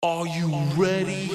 Are you ready?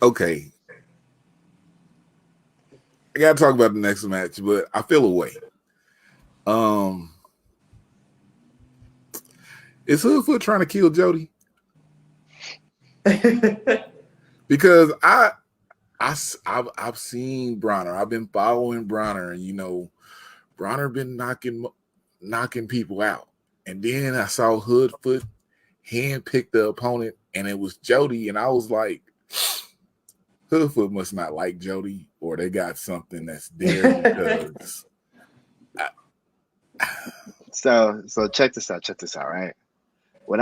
Okay. I gotta talk about the next match, but I feel away. Is Hoodfoot trying to kill Jody? Because I've seen Bronner. I've been following Bronner, and Bronner been knocking people out. And then I saw Hoodfoot handpick the opponent, and it was Jody, and I was like, Hoodfoot must not like Jody, or they got something that's there because. So check this out, right? When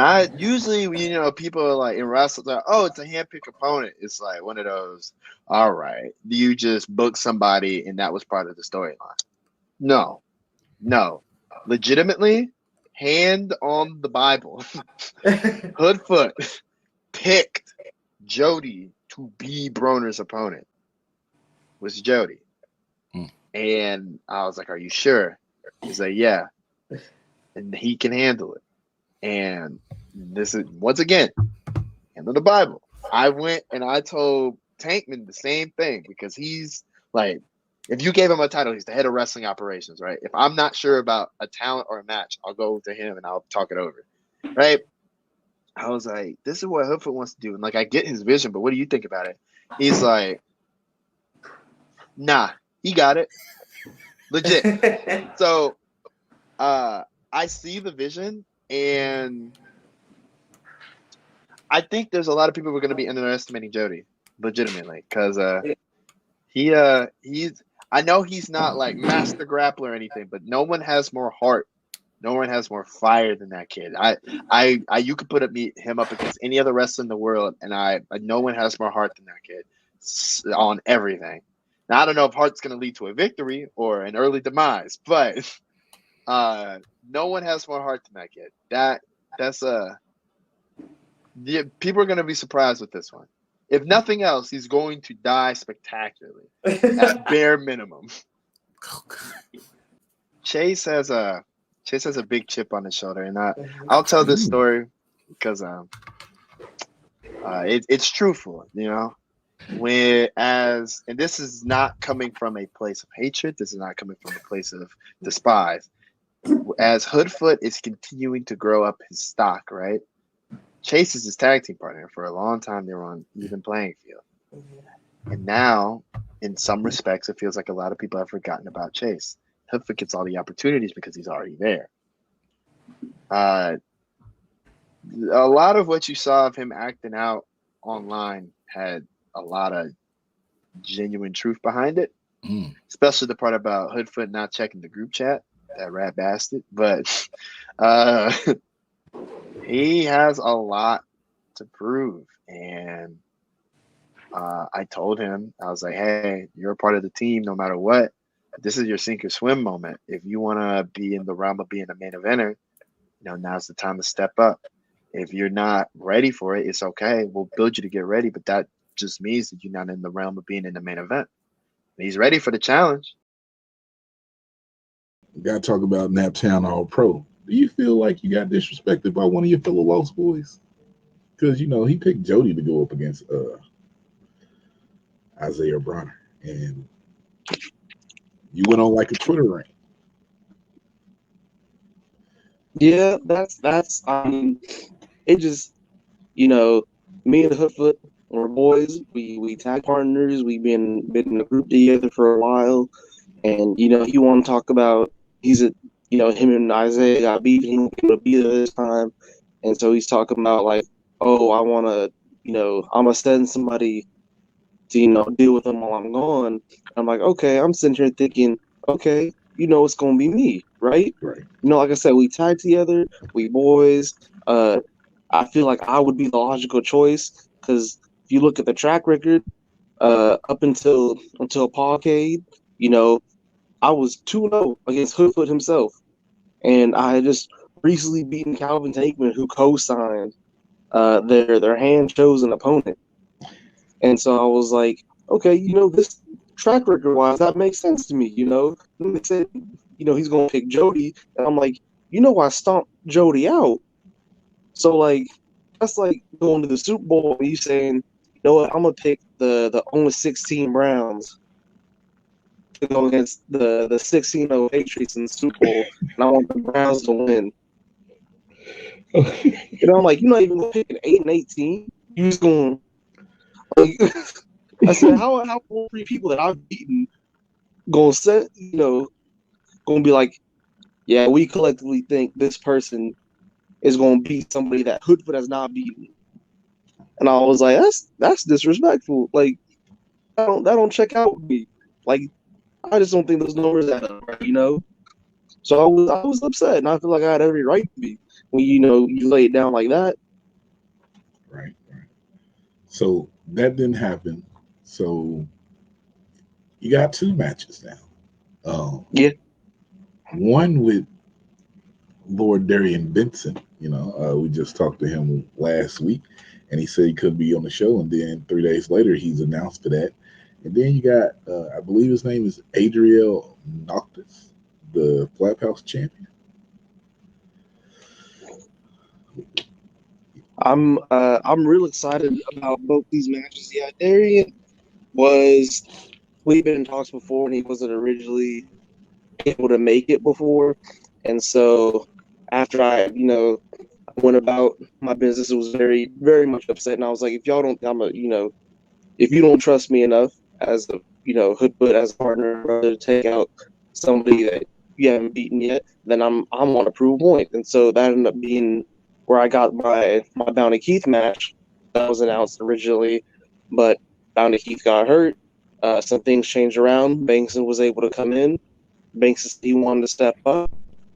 people are like in wrestling, like, oh, it's a handpicked opponent. It's like one of those, all right, you just booked somebody and that was part of the storyline. No. Legitimately, hand on the Bible. Hoodfoot picked Jody to be Broner's opponent. Was Jody. And I was like, are you sure? He's like, yeah. And he can handle it. And this is, once again, handle the Bible. I went and I told Tankman the same thing because he's like, if you gave him a title, he's the head of wrestling operations, right? If I'm not sure about a talent or a match, I'll go to him and I'll talk it over, right? I was like, this is what Hoodfoot wants to do. And like, I get his vision, but what do you think about it? He's like, nah, he got it. Legit. So I see the vision, and I think there's a lot of people who are going to be underestimating Jody, legitimately, because he's. I know he's not like master grappler or anything, but no one has more heart, no one has more fire than that kid. You could put him up against any other wrestler in the world, and no one has more heart than that kid on everything. Now I don't know if heart's going to lead to a victory or an early demise, but no one has more heart than that kid. People are going to be surprised with this one. If nothing else, he's going to die spectacularly at bare minimum. Chase has a big chip on his shoulder, and I'll tell this story because it's truthful, and this is not coming from a place of hatred. This is not coming from a place of despise. As Hoodfoot is continuing to grow up his stock, right? Chase is his tag team partner. For a long time, they were on even playing field. And now, in some respects, it feels like a lot of people have forgotten about Chase. Hoodfoot gets all the opportunities because he's already there. A lot of what you saw of him acting out online had a lot of genuine truth behind it, especially the part about Hoodfoot not checking the group chat, that rat bastard. But he has a lot to prove. And I told him, I was like, hey, you're a part of the team no matter what. This is your sink or swim moment. If you want to be in the realm of being a main eventer, now's the time to step up. If you're not ready for it, it's okay. We'll build you to get ready, but that just means that you're not in the realm of being in the main event. And he's ready for the challenge. We got to talk about Naptown All Pro. Do you feel like you got disrespected by one of your fellow Lost Boys? Because, he picked Jody to go up against Isaiah Bronner. And you went on like a Twitter rant. Yeah, it just, me and Hoodfoot are boys. We tag partners. We've been in a group together for a while. And, you want to talk about, him and Isaiah got beef and he won't be able to be there this time. And so he's talking about like, oh, I want to, I'm going to send somebody to, deal with them while I'm gone. I'm like, okay, I'm sitting here thinking, okay, it's going to be me, right? Right. Like I said, we tied together, we boys. I feel like I would be the logical choice because if you look at the track record, up until Parkade, I was 2-0 against Hoodfoot himself. And I had just recently beaten Calvin Tankman, who co-signed their hand-chosen opponent. And so I was like, okay, this track record-wise, that makes sense to me, They said, he's going to pick Jody. And I'm like, I stomped Jody out. So, like, that's like going to the Super Bowl and you saying, you know what, I'm going to pick the only 16 Browns to go against the 16-0 Patriots in the Super Bowl, and I want the Browns to win. I'm like, you're not even going to pick an 8-18. You're just going, like, I said, how all three people that I've beaten going to set, going to be like, yeah, we collectively think this person is going to beat somebody that Hoodfoot has not beaten. And I was like, that's disrespectful. Like, that don't check out with me. Like, I just don't think those numbers add up, right, So I was upset, and I feel like I had every right to be when you lay it down like that. Right. So that didn't happen. So you got 2 matches now. Yeah. One with Lord Darian Benson. We just talked to him last week, and he said he could be on the show. And then 3 days later, he's announced for that. And then you got, I believe his name is Adriel Noctis, the Flaphouse champion. I'm real excited about both these matches. Yeah, Darian we've been in talks before, and he wasn't originally able to make it before, and so after I went about my business, it was very, very much upset, and I was like, if y'all don't, if you don't trust me enough as a Hoodfoot as a partner brother to take out somebody that you haven't beaten yet, then I'm on a prove point. And so that ended up being where I got my Bounty Keith match that was announced originally, but Bounty Keith got hurt. Some things changed around. Bankson was able to come in. Bankson, he wanted to step up.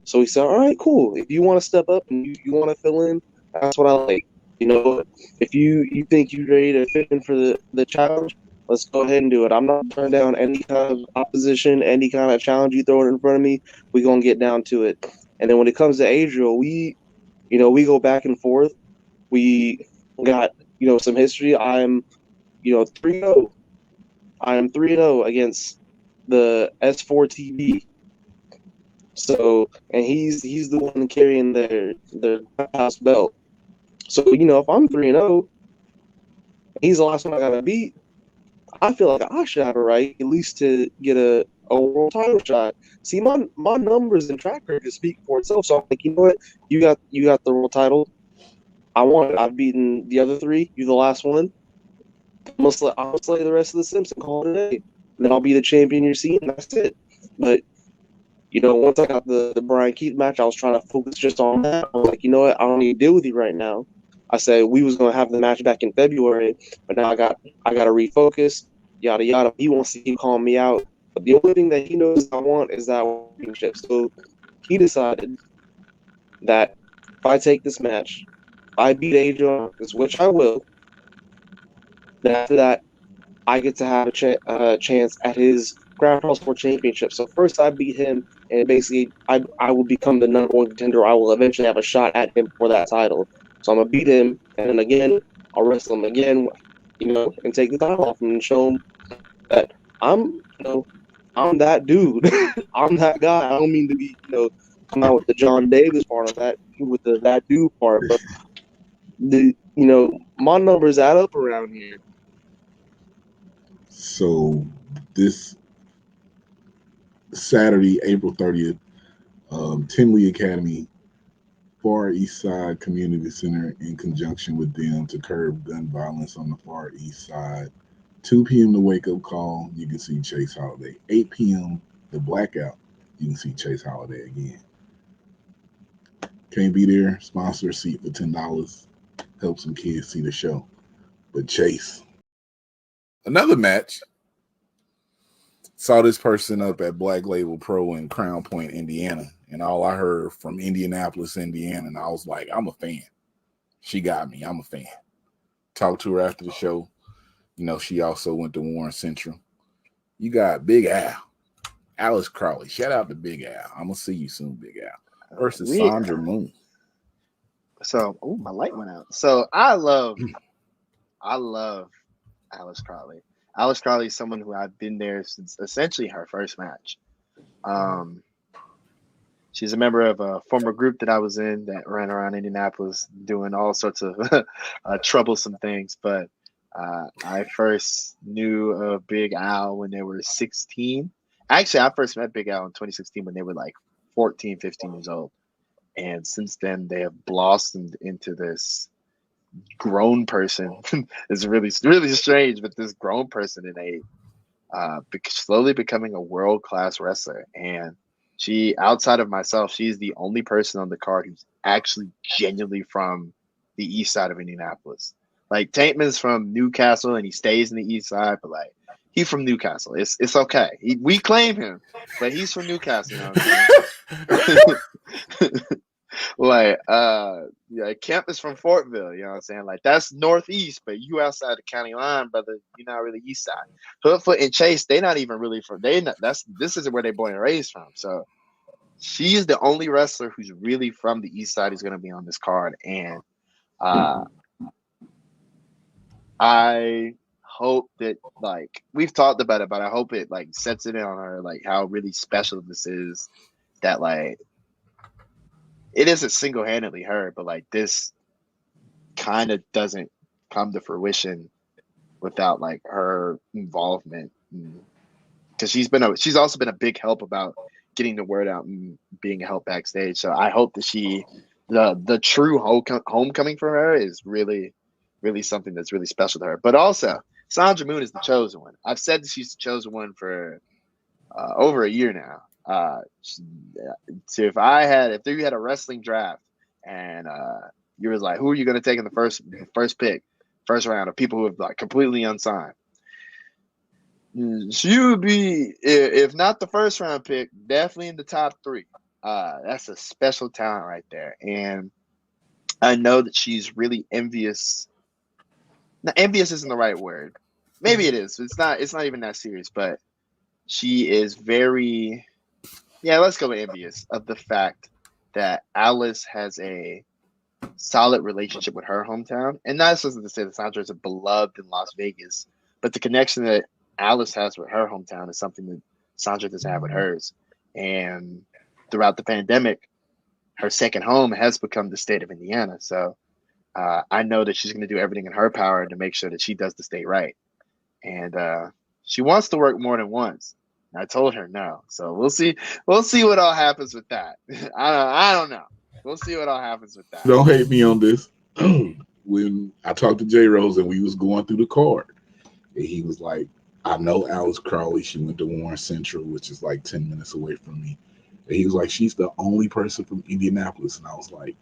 So he said, all right, cool. If you want to step up and you want to fill in, that's what I like. If you think you're ready to fit in for the challenge, let's go ahead and do it. I'm not turning down any kind of opposition, any kind of challenge you throw it in front of me. We're going to get down to it. And then when it comes to Adriel, we go back and forth. We got, some history. I'm, 3-0. I am 3-0 against the S4TV. So, and he's the one carrying their house belt. So, if I'm 3-0, he's the last one I gotta beat, I feel like I should have a right at least to get a world title shot. See, my numbers and track record speak for itself. So I'm like, you know what? You got the world title. I want it. I've beaten the other 3. You're the last one. I'll slay the rest of the Simpson. Call it a day. And then I'll be the champion you're seeing. And that's it. But once I got the Brian Keith match, I was trying to focus just on that. I was like, you know what? I don't need to deal with you right now. I said we was gonna have the match back in February, but now I got to refocus. Yada yada. He wants to keep calling me out, but the only thing that he knows I want is that championship. So he decided that if I take this match, if I beat Adrian, which I will, then after that, I get to have a chance at his Grand Prix Sport Championship. So first I beat him, and basically I will become the number 1 contender. I will eventually have a shot at him for that title. So I'm gonna beat him, and then again I'll wrestle him again, and take the title off him and show him that I'm that dude. I'm that guy. I don't mean to be come out with the John Davis part of that, with the that dude part, but my numbers add up around here. So this Saturday, April 30th, Tindley Academy, Far Eastside Community Center, in conjunction with them to curb gun violence on the Far East Side. 2 p.m. the wake-up call, you can see Chase Holiday. 8 p.m. the blackout, you can see Chase Holiday again. Can't be there. Sponsor a seat for $10. Help some kids see the show. But Chase, another match. Saw this person up at Black Label Pro in Crown Point, Indiana, and all I heard from Indianapolis, Indiana, and I was like, I'm a fan. She got me. I'm a fan. Talked to her after the show. You know, she also went to Warren Central. You got Big Al, Alice Crawley. Shout out to Big Al. I'm gonna see you soon, Big Al. Versus Sandra Moone. So, my light went out. So I love Alice Crawley. Alice Crawley is someone who I've been there since essentially her first match. She's a member of a former group that I was in that ran around Indianapolis doing all sorts of troublesome things. But I first knew of Big Al when they were 16. Actually, I first met Big Al in 2016 when they were like 14, 15 years old. And since then, they have blossomed into this grown person. It's really, really strange, but this grown person in age, slowly becoming a world-class wrestler. And she, outside of myself, she's the only person on the card who's actually genuinely from the east side of Indianapolis. Like, Taintman's from Newcastle, and he stays in the east side, but, like, he's from Newcastle. It's okay. We claim him, but he's from Newcastle, you know what I'm saying? Like, Kemp is from Fortville, you know what I'm saying? Like, that's northeast, but you outside the county line, brother, you're not really east side. Hoodfoot and Chase, they not even really from, this isn't where they born and raised from. So she is the only wrestler who's really from the east side who's going to be on this card. And I hope that, like, we've talked about it, but I hope it, like, sets it in on her, like, how really special this is, that, like, it isn't single-handedly her, but, like, this kind of doesn't come to fruition without, like, her involvement. Because she's also been a big help about getting the word out and being a help backstage. So I hope that the true homecoming for her is really, really something that's really special to her. But also, Sandra Moone is the chosen one. I've said that she's the chosen one for over a year now. So if you had a wrestling draft and you was like, who are you going to take in the first round of people who have, like, completely unsigned? She would be, if not the first round pick, definitely in the top 3. That's a special talent right there. And I know that she's really envious. Now, envious isn't the right word. Maybe it is. It's not even that serious, but she is very, let's go with envious of the fact that Alice has a solid relationship with her hometown. And not just to say that Sandra is beloved in Las Vegas, but the connection that Alice has with her hometown is something that Sandra doesn't have with hers. And throughout the pandemic, her second home has become the state of Indiana. So I know that she's going to do everything in her power to make sure that she does the state right. And she wants to work more than once. I told her no. So we'll see what all happens with that. I don't know. We'll see what all happens with that. Don't hate me on this. When I talked to J Rose and we was going through the card, and he was like, I know Alice Crawley. She went to Warren Central, which is like 10 minutes away from me. And he was like, she's the only person from Indianapolis. And I was like,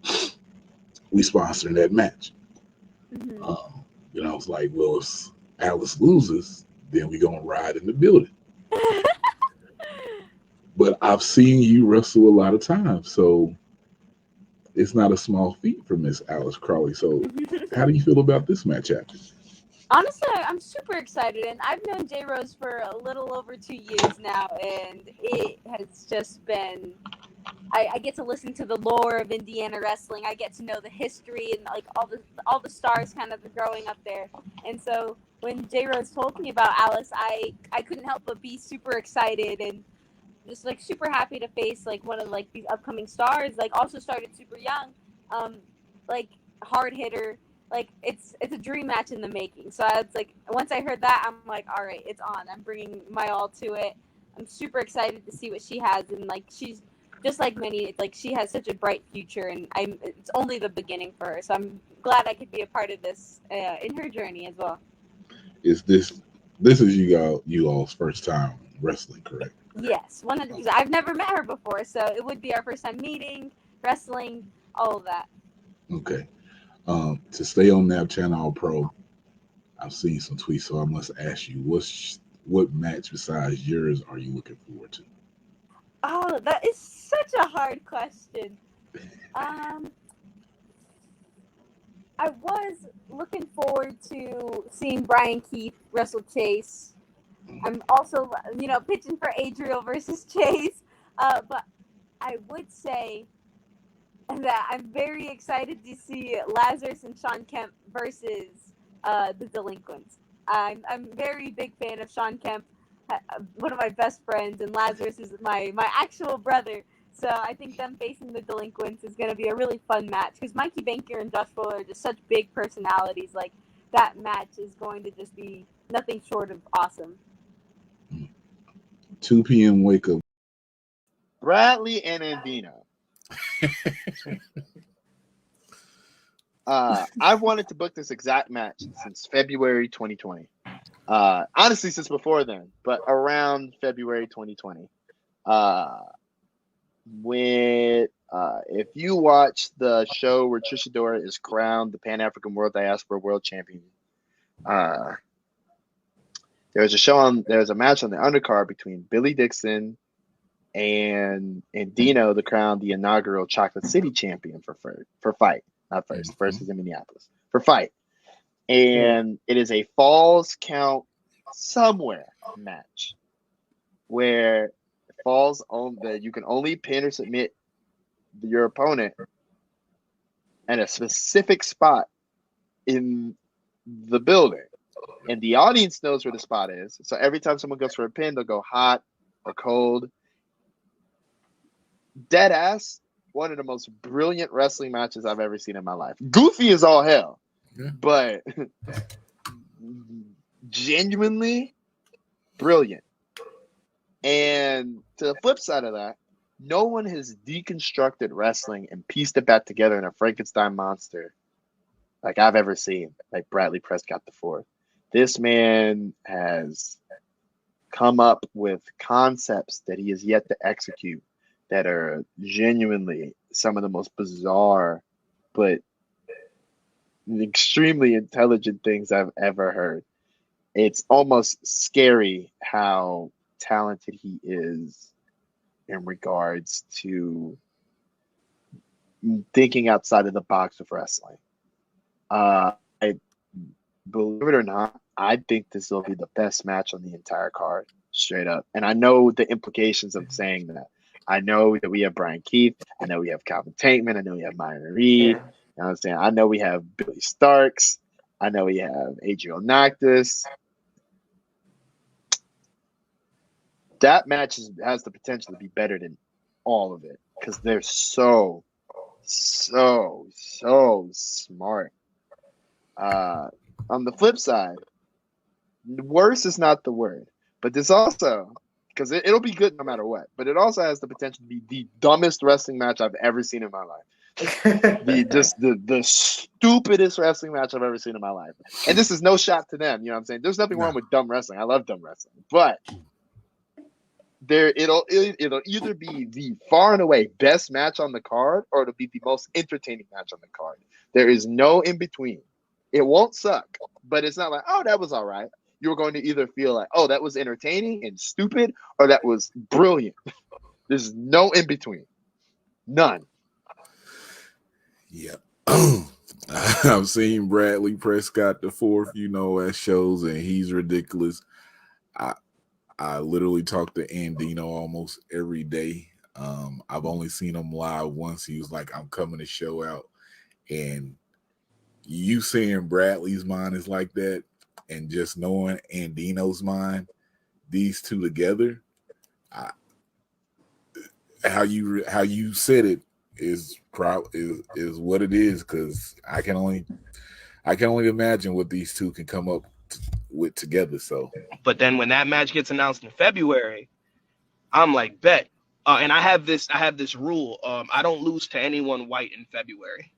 we sponsored that match. Mm-hmm. I was like, well, if Alice loses, then we're going to ride in the building. But I've seen you wrestle a lot of times, so it's not a small feat for Miss Alice Crawley. So how do you feel about this match after? Honestly, I'm super excited, and I've known J Rose for a little over 2 years now, and it has just been, I get to listen to the lore of Indiana wrestling. I get to know the history and, like, all the stars kind of growing up there. And so when J Rose told me about Alice, I couldn't help but be super excited and just, like, super happy to face, like, one of, like, these upcoming stars. Like, also started super young, like, hard hitter. Like, it's a dream match in the making. So I was like, once I heard that, I'm like, all right, it's on. I'm bringing my all to it. I'm super excited to see what she has. And, like, she's just like many, it's like she has such a bright future, and it's only the beginning for her. So I'm glad I could be a part of this in her journey as well. Is this is you all's first time wrestling, correct? Yes, 100%. I've never met her before, so it would be our first time meeting, wrestling. all of that. Okay. To stay on Naptown All Pro, I've seen some tweets, so I must ask you, what match besides yours are you looking forward to? Oh, that is such a hard question. I was looking forward to seeing Brian Keith wrestle Chase. I'm also, pitching for Adriel versus Chase. But I would say that I'm very excited to see Lazarus and Sean Kemp versus the Delinquents. I'm very big fan of Sean Kemp, one of my best friends, and Lazarus is my actual brother. So I think them facing the Delinquents is going to be a really fun match because Mikey Banker and Josh Fuller are just such big personalities. Like, that match is going to just be nothing short of awesome. 2 p.m. wake up. Bradley and Andino. I've wanted to book this exact match since February 2020. Honestly, since before then, but around February 2020. If you watch the show where Trish Adora is crowned the Pan-African World Diaspora World Champion, there's a match on the undercard between Billy Dixon and Dino, the inaugural Chocolate City champion for fight. Not first. Mm-hmm. First is in Minneapolis. For fight. And it is a falls count somewhere match where falls on that you can only pin or submit your opponent at a specific spot in the building. And the audience knows where the spot is. So every time someone goes for a pin, they'll go hot or cold. Dead ass, one of the most brilliant wrestling matches I've ever seen in my life. Goofy as all hell, but genuinely brilliant. And to the flip side of that, no one has deconstructed wrestling and pieced it back together in a Frankenstein monster like I've ever seen, like Bradley Prescott IV. This man has come up with concepts that he has yet to execute that are genuinely some of the most bizarre but extremely intelligent things I've ever heard. It's almost scary how talented he is in regards to thinking outside of the box of wrestling. I believe it or not, I think this will be the best match on the entire card, straight up. And I know the implications of saying that. I know that we have Brian Keith. I know we have Calvin Tankman. I know we have Myron Reed. You know what I'm saying? I know we have Billy Starks. I know we have Adriel Noctis. That match has the potential to be better than all of it because they're so smart. On the flip side, worse is not the word, but this also, because it'll be good no matter what, but it also has the potential to be the dumbest wrestling match I've ever seen in my life. the stupidest wrestling match I've ever seen in my life. And this is no shot to them, you know what I'm saying? There's nothing wrong with dumb wrestling. I love dumb wrestling. But it'll either be the far and away best match on the card or it'll be the most entertaining match on the card. There is no in between. It won't suck, but it's not like, oh, that was all right. You're going to either feel like, oh, that was entertaining and stupid, or that was brilliant. There's no in between. None. Yeah. I've seen Bradley Prescott IV, at shows, and he's ridiculous. I literally talk to Andino almost every day. I've only seen him live once. He was like, I'm coming to show out. And you saying Bradley's mind is like that, and just knowing Andino's mind, these two together, how you said it is what it is, because I can only imagine what these two can come up with together. So, but then when that match gets announced in February, I'm like, bet. And I have this rule. I don't lose to anyone white in February.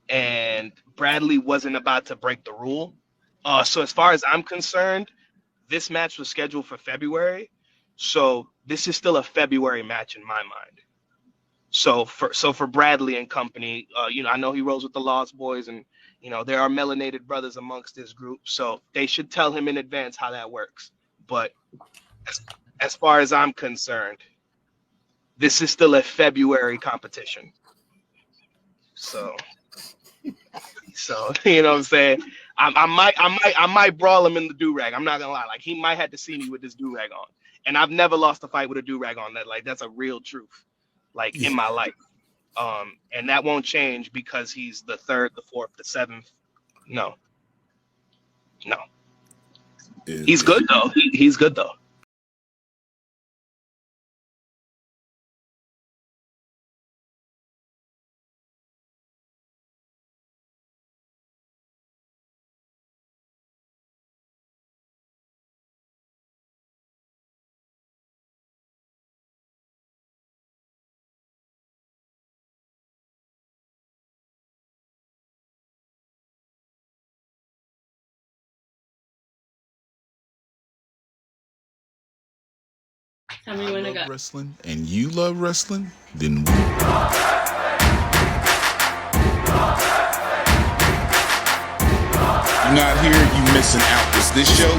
And Bradley wasn't about to break the rule. So as far as I'm concerned, this match was scheduled for February. So this is still a February match in my mind. So for Bradley and company, I know he rolls with the Lost Boys, and there are melanated brothers amongst this group, so they should tell him in advance how that works. But as far as I'm concerned, this is still a February competition. So you know what I'm saying? I might brawl him in the do-rag. I'm not gonna lie. Like, he might have to see me with this do-rag on. And I've never lost a fight with a do-rag on. That's a real truth. In my life. And that won't change because he's the 3rd, the 4th, the 7th. No. He's good though. He's good though. Tell me when I got wrestling and you love wrestling, then we. You're not here, you missing out. Is this show?